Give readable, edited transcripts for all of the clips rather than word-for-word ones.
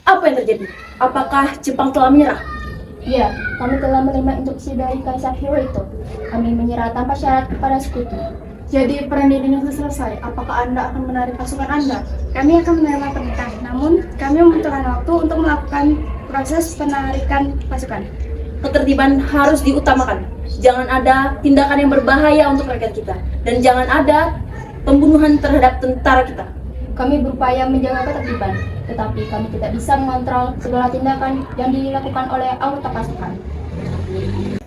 Apa yang terjadi? Apakah Jepang telah menyerah? Ya, kami telah menerima instruksi dari Kaisar Hirohito. Kami menyerah tanpa syarat kepada sekutu. Jadi perang ini sudah selesai. Apakah Anda akan menarik pasukan Anda? Kami akan menerima perintah, namun kami membutuhkan waktu untuk melakukan proses penarikan pasukan. Ketertiban harus diutamakan. Jangan ada tindakan yang berbahaya untuk rakyat kita. Dan jangan ada pembunuhan terhadap tentara kita. Kami berupaya menjaga ketertiban, tetapi kami tidak bisa mengontrol segala tindakan yang dilakukan oleh anggota pasukan.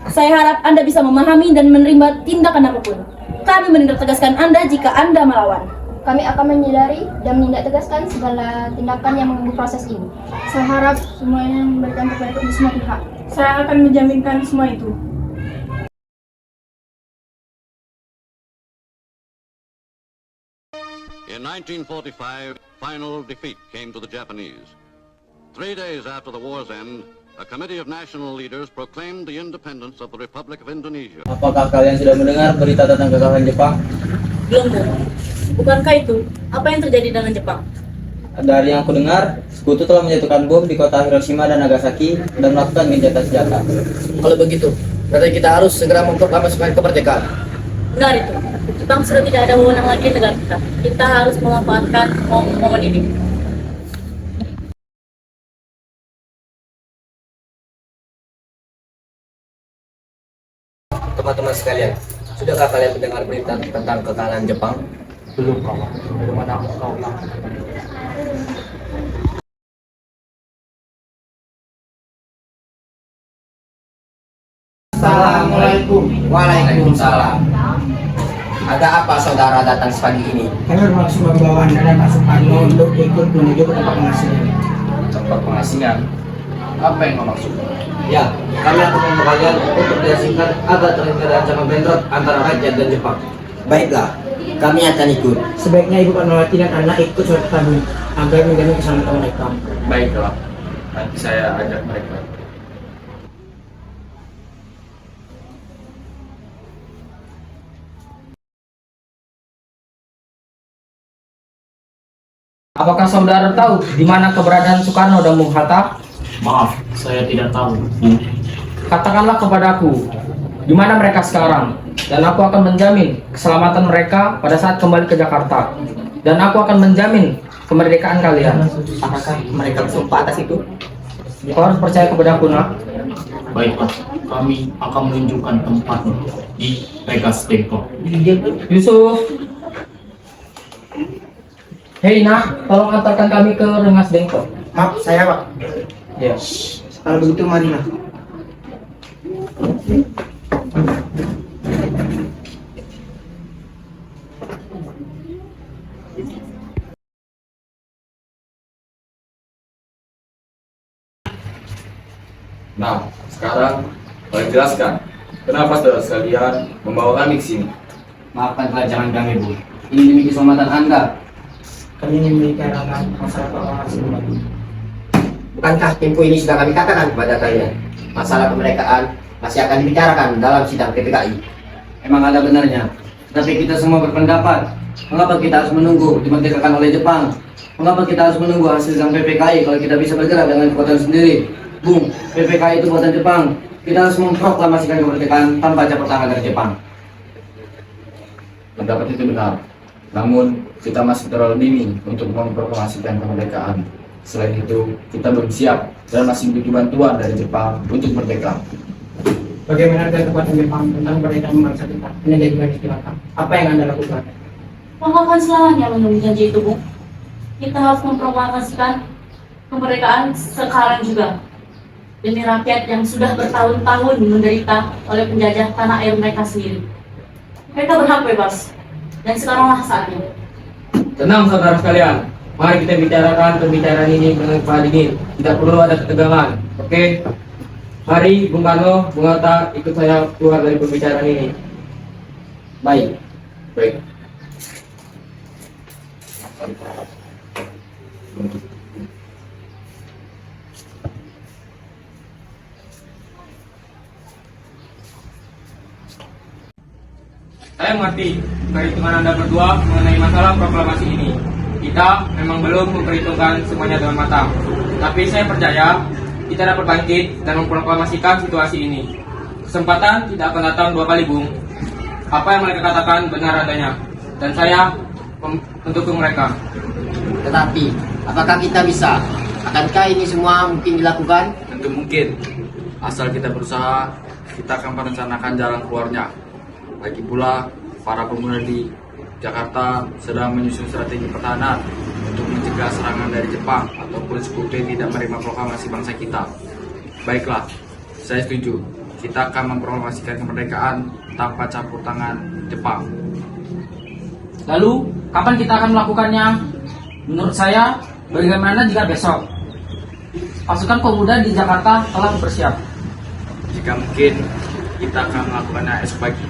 Saya harap Anda bisa memahami dan menerima tindakan apapun. Kami menindak tegaskan Anda jika Anda melawan. Kami akan menyadari dan menindak tegaskan segala tindakan yang mengganggu proses ini. Saya harap semuanya memberikan kepada semua pihak. Saya akan menjaminkan semua itu. In 1945, final defeat came to the Japanese. 3 days after the war's end, a committee of national leaders proclaimed the independence of the Republic of Indonesia. Apakah kalian sudah mendengar berita tentang kekalahan Jepang? Belum, Bu. Bukankah itu? Apa yang terjadi dengan Jepang? Dari yang aku dengar, sekutu telah menjatuhkan bom di kota Hiroshima dan Nagasaki dan melakukan gencatan senjata. Kalau begitu, berarti kita harus segera memproklamasikan kemerdekaan. Benar itu. Jepang sudah tidak ada wewenang lagi di negara kita. Kita harus memanfaatkan momen ini. Teman-teman sekalian, sudahkah kalian mendengar berita tentang kekalahan Jepang? Belum, kawan. Bagaimana aku tahu? Assalamualaikum. Waalaikumsalam. Ada apa saudara datang pagi ini? Kami bermaksud membawa Anda dan Pak Soekarno untuk ikut menuju ke tempat pengasingan. Tempat pengasingan? Apa yang kau maksud? Ya, kami akan membawa kalian untuk diasingkan agar terhindar dari ancaman bentrok antara rakyat dan Jepang. Baiklah, kami akan ikut. Sebaiknya Ibu Fatmawati dan anak ikut serta kami agar menjamin keselamatan mereka. Baiklah, nanti saya ajak mereka. Apakah saudara tahu di mana keberadaan Soekarno dan Bung Hatta? Maaf, saya tidak tahu. Katakanlah kepadaku, di mana mereka sekarang, dan aku akan menjamin keselamatan mereka pada saat kembali ke Jakarta. Dan aku akan menjamin kemerdekaan kalian. Apakah mereka bersumpah atas itu? Kau harus percaya kepadaku, nak. Baiklah, kami akan menunjukkan tempatnya di Pegas Depok. Yusuf. Hei, nak, tolong antarkan kami ke Rengas Dengklok. Maaf, saya Pak. Ya. Kalau begitu marilah. Nah, sekarang boleh jelaskan kenapa saudara sekalian membawa kami ke sini? Maafkan kelancangan kami, Bu. Ini demi keselamatan Anda. Kami ingin membicarakan masalah keuangan pribadi. Bukankah tempo ini sudah kami katakan kepada kalian? Masalah kemerdekaan masih akan dibicarakan dalam sidang PPKI. Emang ada benarnya. Tapi kita semua berpendapat, mengapa kita harus menunggu dimerdekakan oleh Jepang? Mengapa kita harus menunggu hasil sidang PPKI kalau kita bisa bergerak dengan kekuatan sendiri? Bung, PPKI itu buatan Jepang. Kita harus memproklamasikan kemerdekaan tanpa campur tangan dari Jepang. Pendapat itu benar. Namun, kita masih terlalu dini untuk memproklamasikan kemerdekaan. Selain itu, kita belum siap dan masih butuh bantuan dari Jepang untuk merdeka. Bagaimana dengan kekuatan Jepang tentang kemerdekaan bangsa kita? Ini dari garis belakang. Apa yang Anda lakukan? Maka akan selamanya menunggu janji itu, Bu. Kita harus memproklamasikan kemerdekaan sekarang juga. Demi rakyat yang sudah bertahun-tahun menderita oleh penjajah tanah air mereka sendiri. Mereka berhak bebas. Dan sekaranglah saatnya. Tenang saudara sekalian, mari kita bicarakan pembicaraan ini dengan kepala dingin. Tidak perlu ada ketegangan, oke? Mari Bung Karno, Bung Hatta, ikut saya keluar dari pembicaraan ini. Baik. Baik. Saya mengerti perhitungan Anda berdua mengenai masalah proklamasi ini. kita memang belum memperhitungkan semuanya dengan matang. Tapi saya percaya kita dapat bangkit dan memproklamasikan situasi ini. Kesempatan tidak akan datang dua kali, Bung. Apa yang mereka katakan benar adanya, dan saya mendukung mereka. Tetapi, apakah kita bisa? Akankah ini semua mungkin dilakukan? Tentu mungkin. Asal kita berusaha, kita akan merencanakan jalan keluarnya. Lagi pula, para pemuda di Jakarta sedang menyusun strategi pertahanan untuk mencegah serangan dari Jepang ataupun sekutu yang tidak menerima proklamasi bangsa kita. Baiklah, saya setuju. Kita akan memproklamasikan kemerdekaan tanpa campur tangan Jepang. Lalu, kapan kita akan melakukannya? Menurut saya, bagaimana jika besok? Pasukan pemuda di Jakarta telah bersiap. Jika mungkin, kita akan melakukannya esok pagi.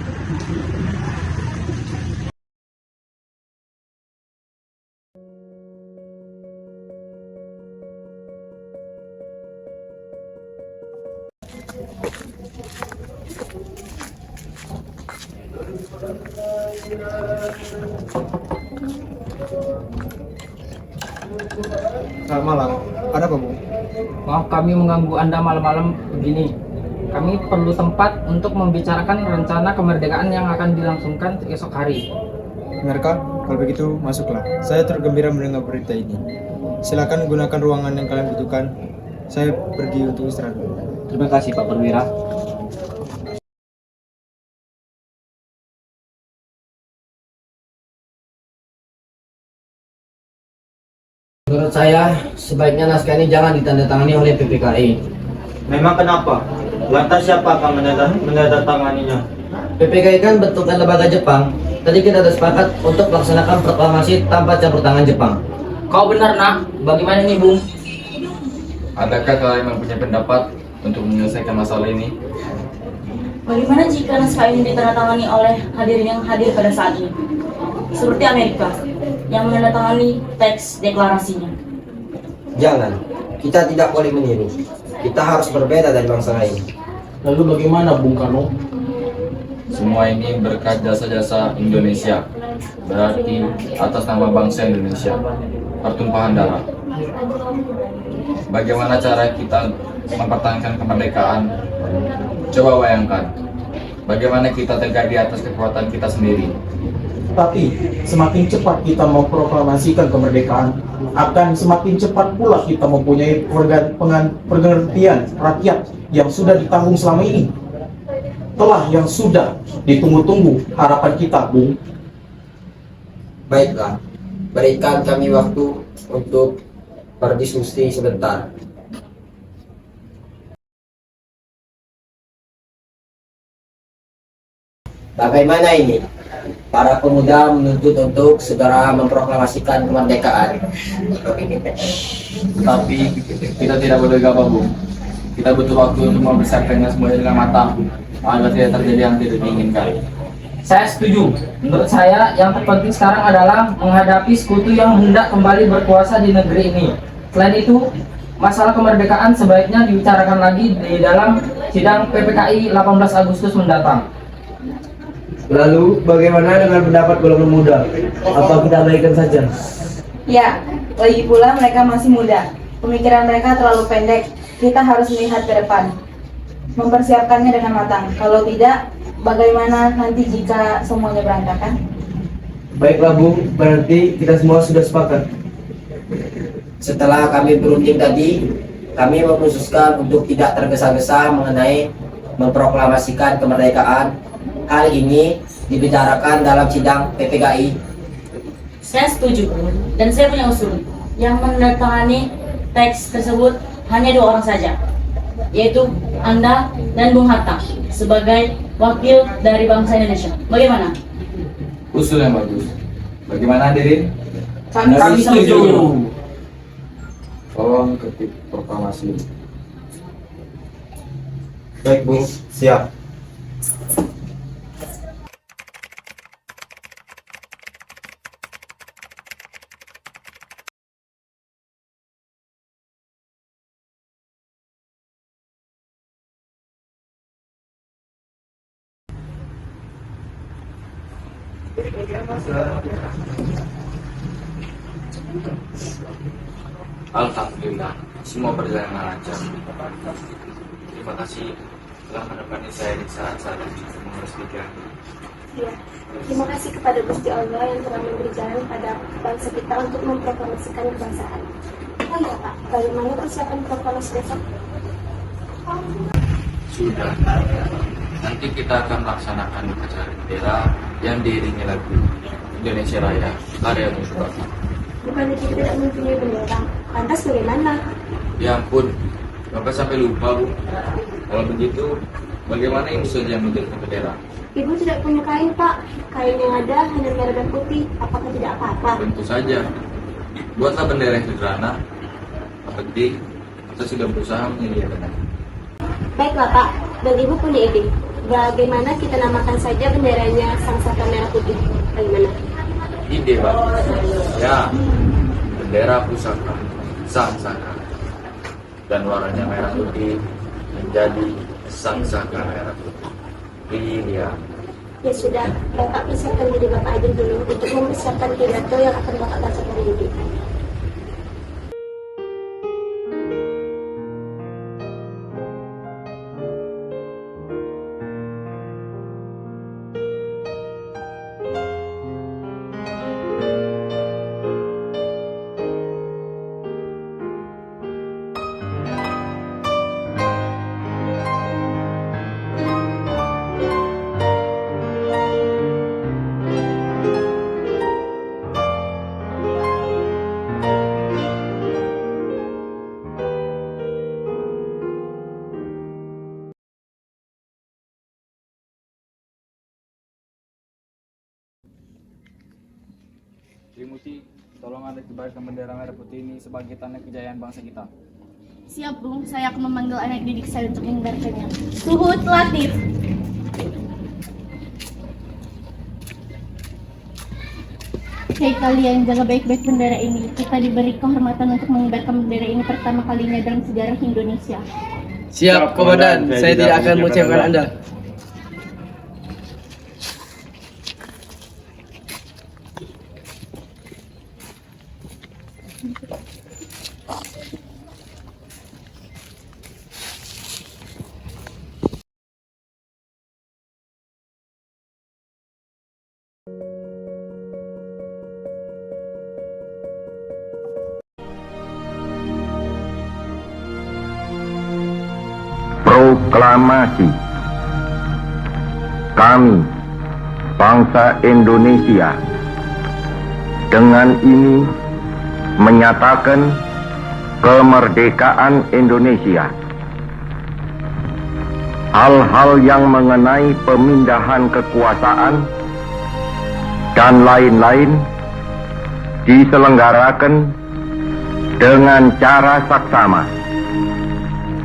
Selamat malam. Ada apa, Bu? Maaf kami mengganggu Anda malam-malam begini. Kami perlu tempat untuk membicarakan rencana kemerdekaan yang akan dilangsungkan esok hari. Benarkah? Kalau begitu, masuklah. Saya tergembira mendengar berita ini. Silakan gunakan ruangan yang kalian butuhkan. Saya pergi untuk istirahat. Terima kasih Pak Perwira. Menurut saya, sebaiknya naskah ini jangan ditandatangani oleh PPKI. Memang kenapa? Lantas siapa akan menandatanganinya? PPKI kan bentuknya lembaga Jepang. Tadi kita sudah sepakat untuk melaksanakan proklamasi tanpa campur tangan Jepang. Kau benar, Nak. Bagaimana ini, Bung? Adakah kalian mempunyai pendapat untuk menyelesaikan masalah ini? Bagaimana jika naskah ini ditandatangani oleh hadirin yang hadir pada saat ini? Seperti Amerika, yang menandatangani teks deklarasinya. Jangan, kita tidak boleh meniru. Kita harus berbeda dari bangsa lain. Lalu bagaimana Bung Karno? Semua ini berkat jasa-jasa Indonesia. Berarti atas nama bangsa Indonesia. Pertumpahan darah. Bagaimana cara kita mempertahankan kemerdekaan? Coba bayangkan. Bagaimana kita tegak di atas kekuatan kita sendiri. Tapi semakin cepat kita memproklamasikan kemerdekaan, akan semakin cepat pula kita mempunyai pengertian rakyat yang sudah ditanggung selama ini. Telah yang sudah ditunggu-tunggu harapan kita, Bung. Baiklah, berikan kami waktu untuk berdiskusi sebentar. Bagaimana ini? Para pemuda menuntut untuk segera memproklamasikan kemerdekaan. Tapi kita tidak boleh gabah, Bung. Kita butuh waktu untuk mempersiapkannya semuanya dengan matang agar tidak terjadi yang tidak diinginkan. Saya setuju. Menurut saya, yang terpenting sekarang adalah menghadapi sekutu yang hendak kembali berkuasa di negeri ini. Selain itu, masalah kemerdekaan sebaiknya dibicarakan lagi di dalam sidang PPKI 18 Agustus mendatang. Lalu bagaimana dengan pendapat golongan muda? Apa kita abaikan saja? Ya, lagi pula mereka masih muda. Pemikiran mereka terlalu pendek. Kita harus melihat ke depan. Mempersiapkannya dengan matang. Kalau tidak, bagaimana nanti jika semuanya berantakan? Baiklah Bu, berarti kita semua sudah sepakat. Setelah kami berunding tadi, kami memutuskan untuk tidak tergesa-gesa mengenai memproklamasikan kemerdekaan. Hal ini dibicarakan dalam sidang PPKI. Saya setuju, dan saya punya usul. Yang menandatangani teks tersebut hanya 2 orang saja, yaitu Anda dan Bung Hatta sebagai wakil dari bangsa Indonesia. Bagaimana? Usul yang bagus. Bagaimana hadirin? Kami setuju. Tolong ketik proklamasi. Baik, Bu. Siap. Alhamdulillah, semua berjalan lancar. Terima kasih telah menemani saya di saat-saat mengurus pikiran. Ya, terima kasih kepada Gusti Allah yang telah memberi jalan pada bangsa kita untuk memproklamasikan kebangsaan. Oh iya Pak, bagaimana persiapan proklamasi besok? Sudah, nanti kita akan melaksanakan upacara bendera yang diiringi lagu Indonesia Raya, karya Bung Karno. Bukannya kita tidak mempunyai bendera, lantas bagaimana? Ya ampun, Bapak sampai lupa, Bu. Kalau begitu, bagaimana Ibu saja menjadikan bendera? Ibu tidak punya kain Pak, kain yang ada hanya merah dan putih, apakah tidak apa-apa? Tentu saja. Buatlah bendera yang sederhana. Yang penting, kita sudah berusaha menyediakannya. Baiklah Pak, dan Ibu punya ide. Bagaimana kita namakan saja benderanya Sang Saka Merah Putih? Bagaimana? Ide bagus. Ya, bendera pusaka, Sang Saka. Dan warnanya merah putih menjadi Sang Saka Merah Putih. Iya. Ya sudah, Bapak persiapkan diri Bapak aja dulu untuk mempersiapkan pidato yang akan Bapak bacakan nanti. Trimuti, tolong anda kibarkan bendera merah putih ini sebagai tanda kejayaan bangsa kita. Siap, Bung. Saya akan memanggil anak didik saya untuk mengibarkannya. Suhud Latif. Hei kalian, jaga baik-baik bendera ini. Kita diberi kehormatan untuk mengibarkan bendera ini pertama kalinya dalam sejarah Indonesia. Siap, Komandan. Saya tidak akan mengucapkan Anda. Proklamasi. Kami, bangsa Indonesia, dengan ini menyatakan kemerdekaan Indonesia. Hal-hal yang mengenai pemindahan kekuasaan dan lain-lain diselenggarakan dengan cara saksama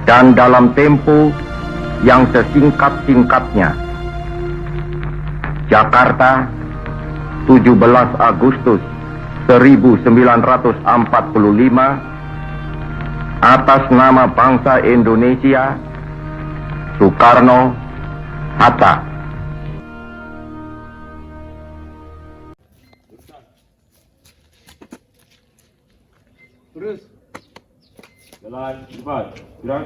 dan dalam tempo yang sesingkat-singkatnya. Jakarta, 17 Agustus 1945, atas nama bangsa Indonesia, Soekarno Hatta. Terus jalan cepat, gerak.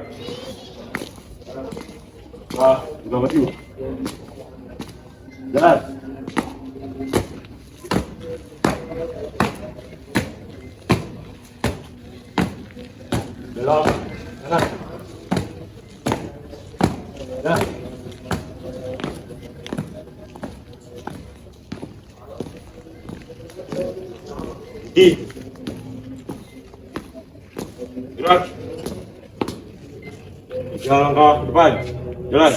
Wah, juga maju. Jalan. Belok kanan. Nah. Di. Gerak. 3 langkah ke depan. Jalan.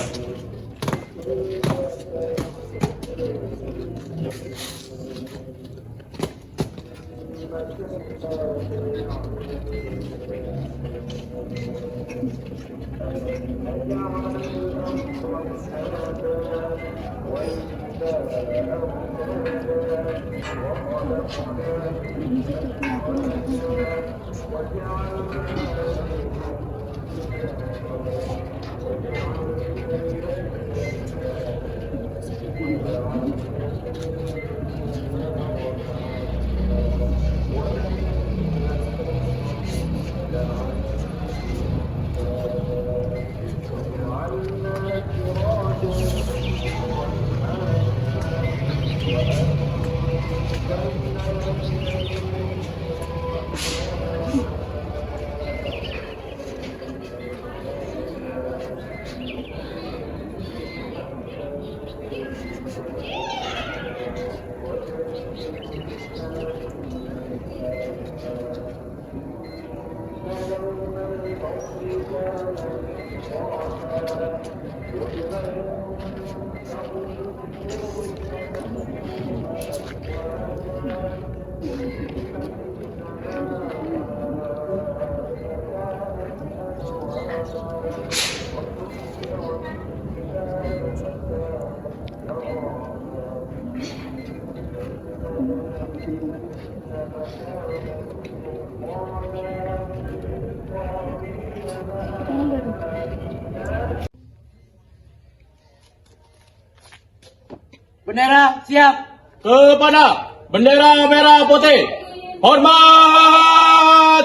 Bendera siap. Kepada bendera merah putih. Hormat.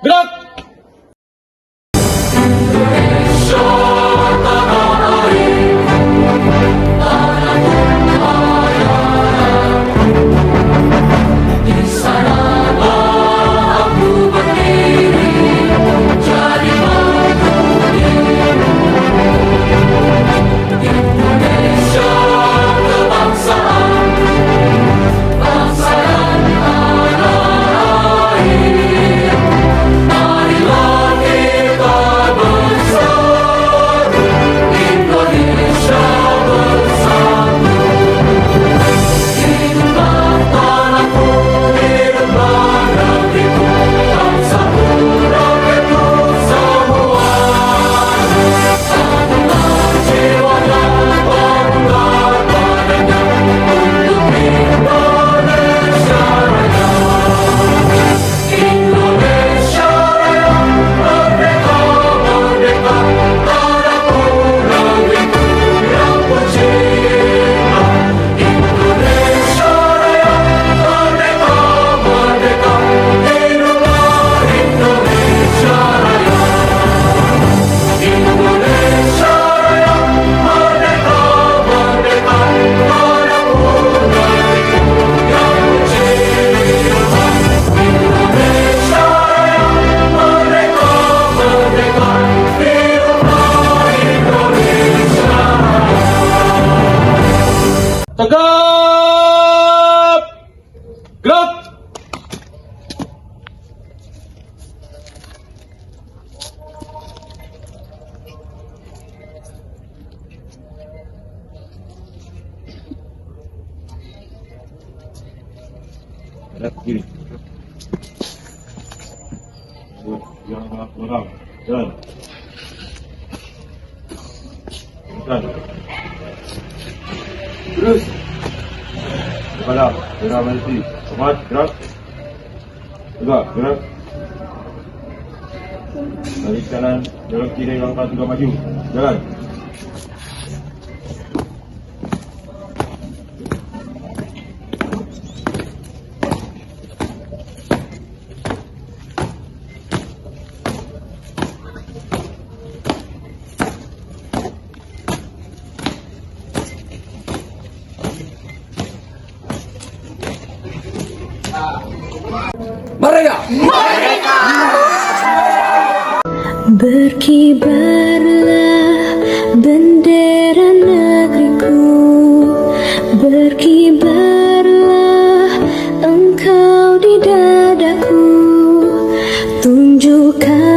Gerak. Tegap. Gerak. Gerak kiri. Yang belakang. Jalan. Jalan. Terus. Kepala, gerak mati. Hormat, gerak. Tegak, gerak. Dari kanan, belok kiri, langkah juga maju. Jalan. Merdeka! Berkibarlah bendera negeriku, berkibarlah engkau di dadaku, tunjukkan